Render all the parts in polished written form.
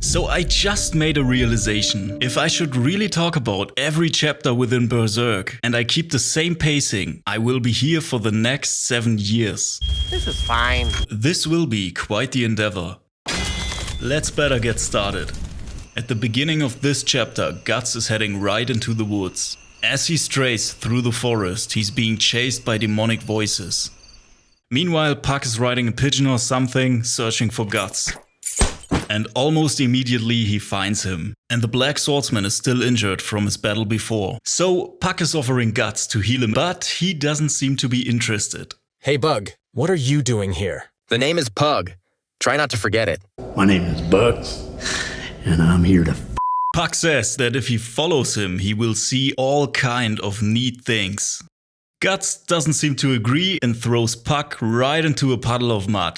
So I just made a realization. If I should really talk about every chapter within Berserk and I keep the same pacing, I will be here for the next 7 years. This is fine. This will be quite the endeavor. Let's better get started. At the beginning of this chapter, Guts is heading right into the woods. As he strays through the forest, he's being chased by demonic voices. Meanwhile, Puck is riding a pigeon or something, searching for Guts. And almost immediately he finds him. And the Black Swordsman is still injured from his battle before. So Puck is offering Guts to heal him, but he doesn't seem to be interested. Hey Bug, what are you doing here? The name is Pug. Try not to forget it. My name is Bugs, and I'm here to Puck says that if he follows him, he will see all kind of neat things. Guts doesn't seem to agree and throws Puck right into a puddle of mud.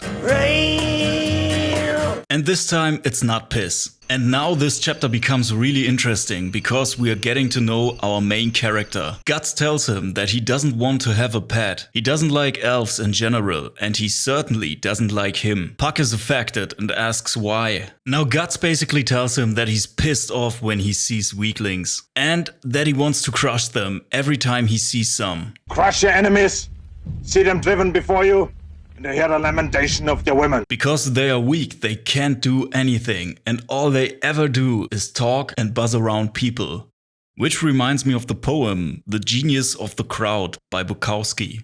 And this time it's not piss. And now this chapter becomes really interesting because we are getting to know our main character. Guts tells him that he doesn't want to have a pet. He doesn't like elves in general, and he certainly doesn't like him. Puck is affected and asks why. Now Guts basically tells him that he's pissed off when he sees weaklings and that he wants to crush them every time he sees some. Crush your enemies, see them driven before you, and hear the lamentation of their women. Because they are weak, they can't do anything, and all they ever do is talk and buzz around people. Which reminds me of the poem The Genius of the Crowd by Bukowski.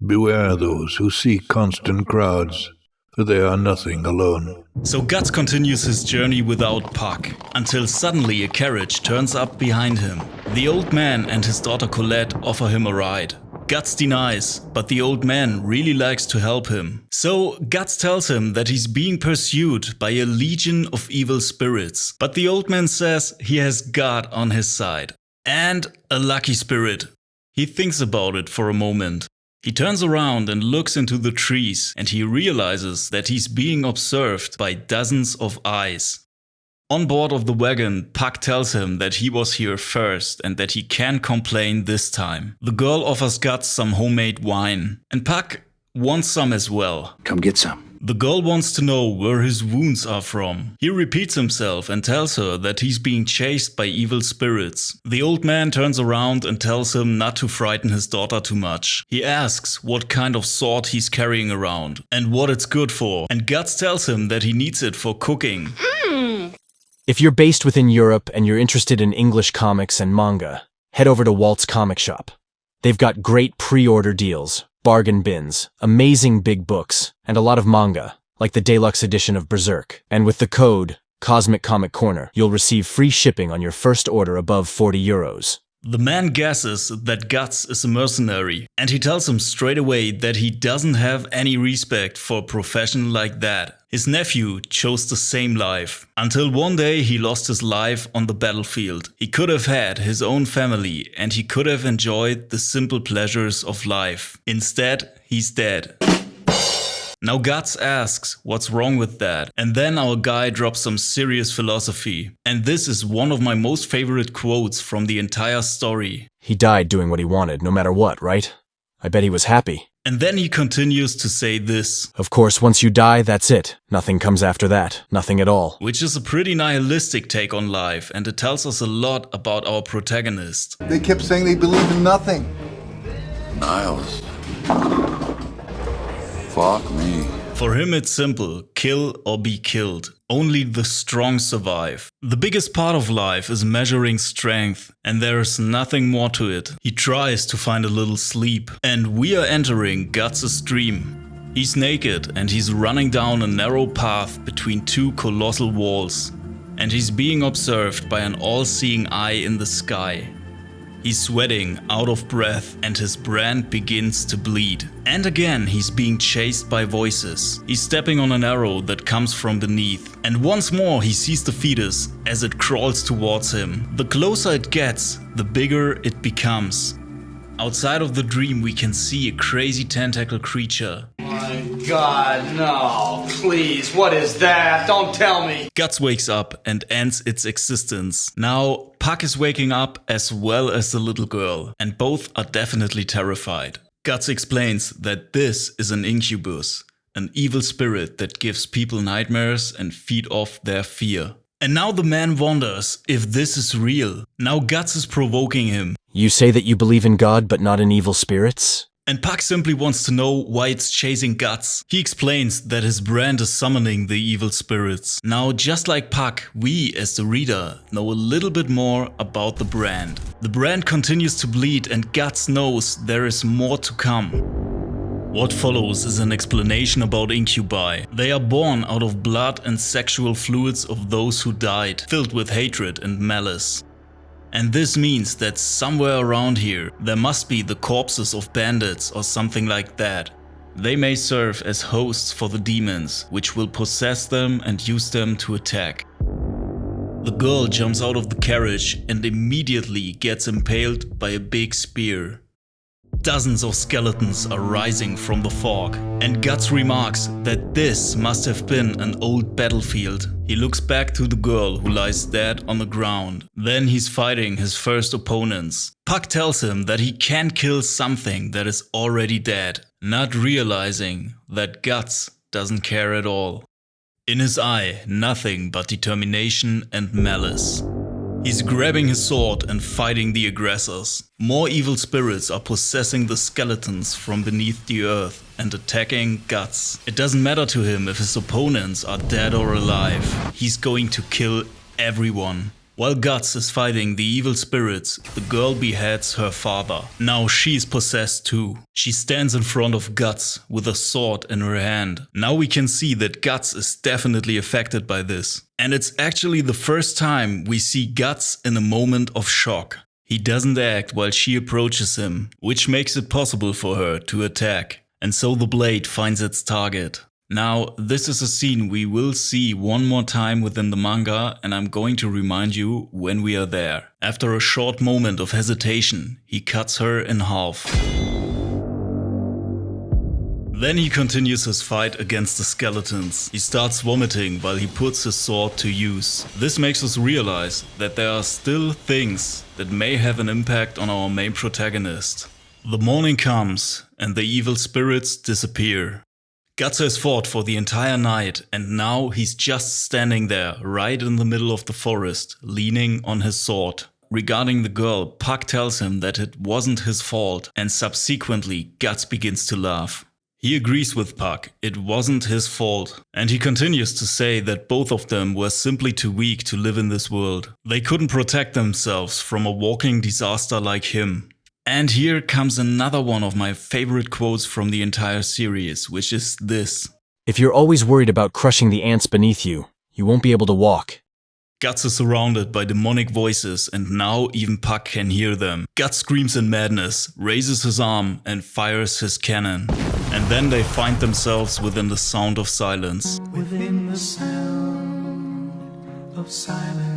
Beware those who seek constant crowds, for they are nothing alone. So Guts continues his journey without Puck, until suddenly a carriage turns up behind him. The old man and his daughter Colette offer him a ride. Guts denies, but the old man really likes to help him. So Guts tells him that he's being pursued by a legion of evil spirits. But the old man says he has God on his side. And a lucky spirit. He thinks about it for a moment. He turns around and looks into the trees, and he realizes that he's being observed by dozens of eyes. On board of the wagon, Puck tells him that he was here first and that he can't complain this time. The girl offers Guts some homemade wine, and Puck wants some as well. come get some. The girl wants to know where his wounds are from. He repeats himself and tells her that he's being chased by evil spirits. The old man turns around and tells him not to frighten his daughter too much. He asks what kind of sword he's carrying around and what it's good for, and Guts tells him that he needs it for cooking. If you're based within Europe and you're interested in English comics and manga, head over to Walt's Comic Shop. They've got great pre-order deals, bargain bins, amazing big books, and a lot of manga, like the deluxe edition of Berserk. And with the code Cosmic Comic Corner, you'll receive free shipping on your first order above €40. The man guesses that Guts is a mercenary, and he tells him straight away that he doesn't have any respect for a profession like that. His nephew chose the same life, until one day he lost his life on the battlefield. He could have had his own family, and he could have enjoyed the simple pleasures of life. Instead, he's dead. Now Guts asks what's wrong with that, and then our guy drops some serious philosophy. And this is one of my most favorite quotes from the entire story. He died doing what he wanted, no matter what, right? I bet he was happy. And then he continues to say this. Of course, once you die, that's it. Nothing comes after that. Nothing at all. Which is a pretty nihilistic take on life, and it tells us a lot about our protagonist. They kept saying they believe in nothing. Niles. Fuck me. For him it's simple, kill or be killed. Only the strong survive. The biggest part of life is measuring strength, and there is nothing more to it. He tries to find a little sleep, and we are entering Guts' dream. He's naked and he's running down a narrow path between two colossal walls. And he's being observed by an all-seeing eye in the sky. He's sweating, out of breath, and his brand begins to bleed. And again, he's being chased by voices. He's stepping on an arrow that comes from beneath. And once more, he sees the fetus as it crawls towards him. The closer it gets, the bigger it becomes. Outside of the dream, we can see a crazy tentacle creature. My God, no. Please, what is that? Don't tell me. Guts wakes up and ends its existence. Now, Puck is waking up as well as the little girl, and both are definitely terrified. Guts explains that this is an incubus, an evil spirit that gives people nightmares and feed off their fear. And now the man wonders if this is real. Now Guts is provoking him. You say that you believe in God but not in evil spirits? And Puck simply wants to know why it's chasing Guts. He explains that his brand is summoning the evil spirits. Now, just like Puck, we as the reader know a little bit more about the brand. The brand continues to bleed and Guts knows there is more to come. What follows is an explanation about incubi. They are born out of blood and sexual fluids of those who died, filled with hatred and malice. And this means that somewhere around here there must be the corpses of bandits or something like that. They may serve as hosts for the demons, which will possess them and use them to attack. The girl jumps out of the carriage and immediately gets impaled by a big spear. Dozens of skeletons are rising from the fog, and Guts remarks that this must have been an old battlefield. He looks back to the girl who lies dead on the ground. Then he's fighting his first opponents. Puck tells him that he can't kill something that is already dead, not realizing that Guts doesn't care at all. In his eye, nothing but determination and malice. He's grabbing his sword and fighting the aggressors. More evil spirits are possessing the skeletons from beneath the earth and attacking Guts. It doesn't matter to him if his opponents are dead or alive. He's going to kill everyone. While Guts is fighting the evil spirits, the girl beheads her father. Now she's possessed too. She stands in front of Guts with a sword in her hand. Now we can see that Guts is definitely affected by this. And it's actually the first time we see Guts in a moment of shock. He doesn't act while she approaches him, which makes it possible for her to attack. And so the blade finds its target. Now, this is a scene we will see one more time within the manga, and I'm going to remind you when we are there. After a short moment of hesitation, he cuts her in half. Then he continues his fight against the skeletons. He starts vomiting while he puts his sword to use. This makes us realize that there are still things that may have an impact on our main protagonist. The morning comes, and the evil spirits disappear. Guts has fought for the entire night, and now he's just standing there, right in the middle of the forest, leaning on his sword. Regarding the girl, Puck tells him that it wasn't his fault, and subsequently Guts begins to laugh. He agrees with Puck, it wasn't his fault, and he continues to say that both of them were simply too weak to live in this world. They couldn't protect themselves from a walking disaster like him. And here comes another one of my favorite quotes from the entire series, which is this. If you're always worried about crushing the ants beneath you, you won't be able to walk. Guts is surrounded by demonic voices and now even Puck can hear them. Guts screams in madness, raises his arm and fires his cannon. And then they find themselves within the sound of silence. Within the sound of silence.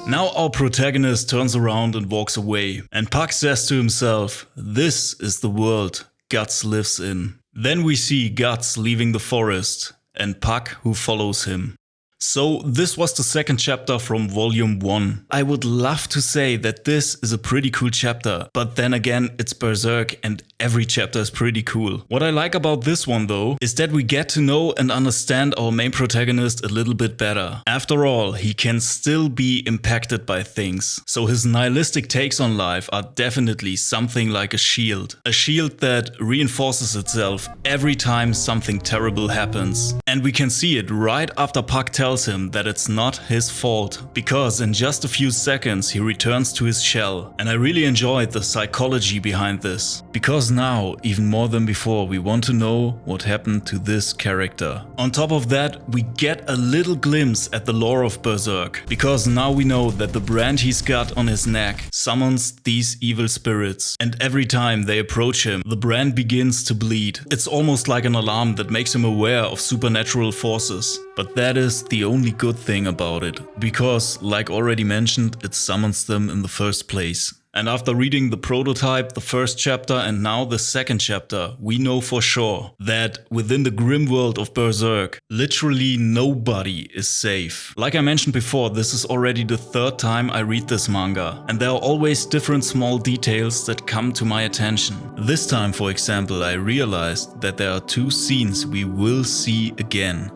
Now our protagonist turns around and walks away, and Puck says to himself, this is the world Guts lives in. Then we see Guts leaving the forest, and Puck who follows him. So this was the second chapter from volume 1. I would love to say that this is a pretty cool chapter, but then again it's Berserk and every chapter is pretty cool. What I like about this one though is that we get to know and understand our main protagonist a little bit better. After all, he can still be impacted by things, so his nihilistic takes on life are definitely something like a shield. A shield that reinforces itself every time something terrible happens. And we can see it right after Puck tells him that it's not his fault, because in just a few seconds he returns to his shell. And I really enjoyed the psychology behind this, because now, even more than before, we want to know what happened to this character. On top of that, we get a little glimpse at the lore of Berserk, because now we know that the brand he's got on his neck summons these evil spirits, and every time they approach him, the brand begins to bleed. It's almost like an alarm that makes him aware of supernatural forces. But that is the only good thing about it, because, like already mentioned, it summons them in the first place. And after reading the prototype, the first chapter and now the second chapter, we know for sure that within the grim world of Berserk, literally nobody is safe. Like I mentioned before, this is already the third time I read this manga, and there are always different small details that come to my attention. This time, for example, I realized that there are two scenes we will see again.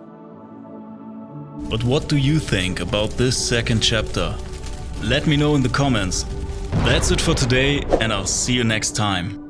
But what do you think about this second chapter? Let me know in the comments. That's it for today, and I'll see you next time.